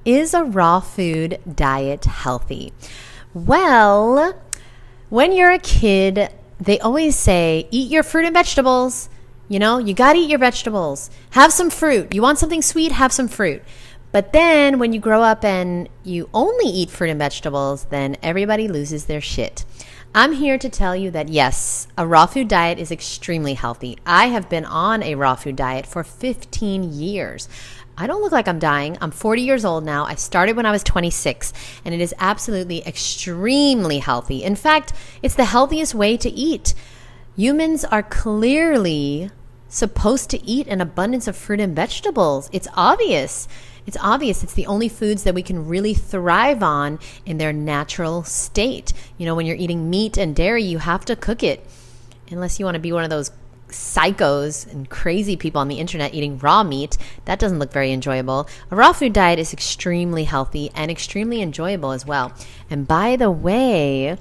Is a raw food diet healthy? Well, when you're a kid, they always say, eat your fruit and vegetables. You know, you got to eat your vegetables. Have some fruit. You want something sweet? Have some fruit. But then when you grow up and you only eat fruit and vegetables, then everybody loses their shit. I'm here to tell you that yes, a raw food diet is extremely healthy. I have been on a raw food diet for 15 years. I don't look like I'm dying. I'm 40 years old now. I started when I was 26, and it is absolutely extremely healthy. In fact, it's the healthiest way to eat. Humans are clearly supposed to eat an abundance of fruit and vegetables. It's obvious. It's obvious. It's the only foods that we can really thrive on in their natural state. You know, when you're eating meat and dairy, you have to cook it. Unless you want to be one of those psychos and crazy people on the internet eating raw meat. That doesn't look very enjoyable. A raw food diet is extremely healthy and extremely enjoyable as well. And by the way,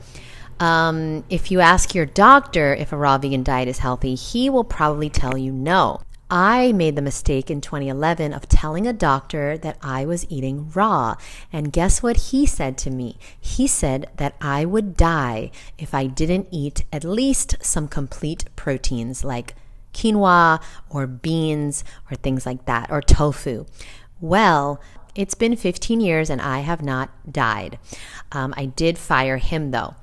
if you ask your doctor if a raw vegan diet is healthy, he will probably tell you no. I made the mistake in 2011 of telling a doctor that I was eating raw. And guess what he said to me? He said that I would die if I didn't eat at least some complete proteins like quinoa or beans or things like that, or tofu. Well, it's been 15 years and I have not died. I did fire him though.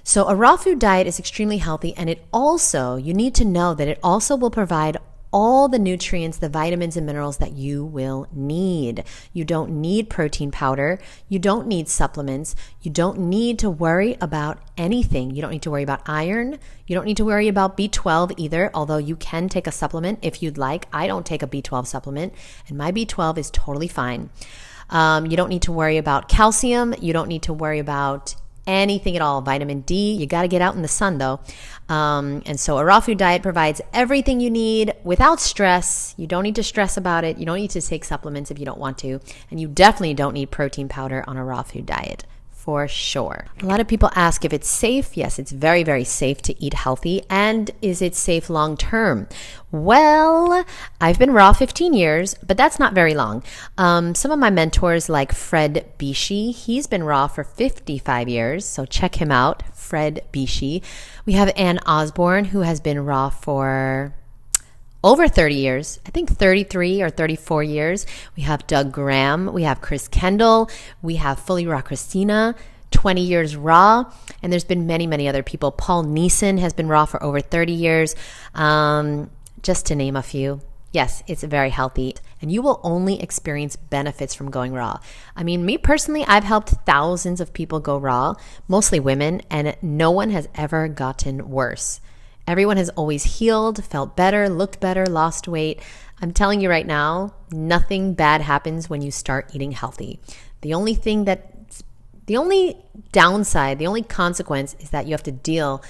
So a raw food diet is extremely healthy, and it also, you need to know that it also will provide all the nutrients, the vitamins and minerals that you will need. You don't need protein powder. You don't need supplements. You don't need to worry about anything. You don't need to worry about iron. You don't need to worry about B12 either, although you can take a supplement if you'd like. I don't take a B12 supplement, and my B12 is totally fine. You don't need to worry about calcium. You don't need to worry about anything at all. Vitamin D, you got to get out in the sun though. And so a raw food diet provides everything you need without stress. You don't need to stress about it. You don't need to take supplements if you don't want to. And you definitely don't need protein powder on a raw food diet. For sure. A lot of people ask if it's safe. Yes, it's very, very safe to eat healthy. And is it safe long term? Well, I've been raw 15 years, but that's not very long. Some of my mentors like Fred Bishi, he's been raw for 55 years. So check him out, Fred Bishi. We have Ann Osborne, who has been raw for over 30 years, I think 33 or 34 years. We have Doug Graham. We have Chris Kendall. We have Fully Raw Christina, 20 years raw. And there's been many, many other people. Paul Neeson has been raw for over 30 years, just to name a few. Yes, it's very healthy. And you will only experience benefits from going raw. I mean, me personally, I've helped thousands of people go raw, mostly women, and no one has ever gotten worse. Everyone has always healed, felt better, looked better, lost weight. I'm telling you right now, nothing bad happens when you start eating healthy. The only downside, the only consequence is that you have to deal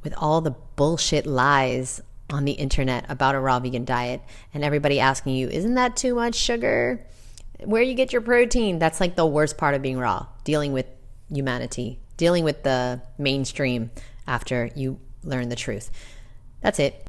with all the bullshit lies on the internet about a raw vegan diet, and everybody asking you, isn't that too much sugar? Where you get your protein? That's like the worst part of being raw, dealing with humanity, dealing with the mainstream after you learn the truth. That's it.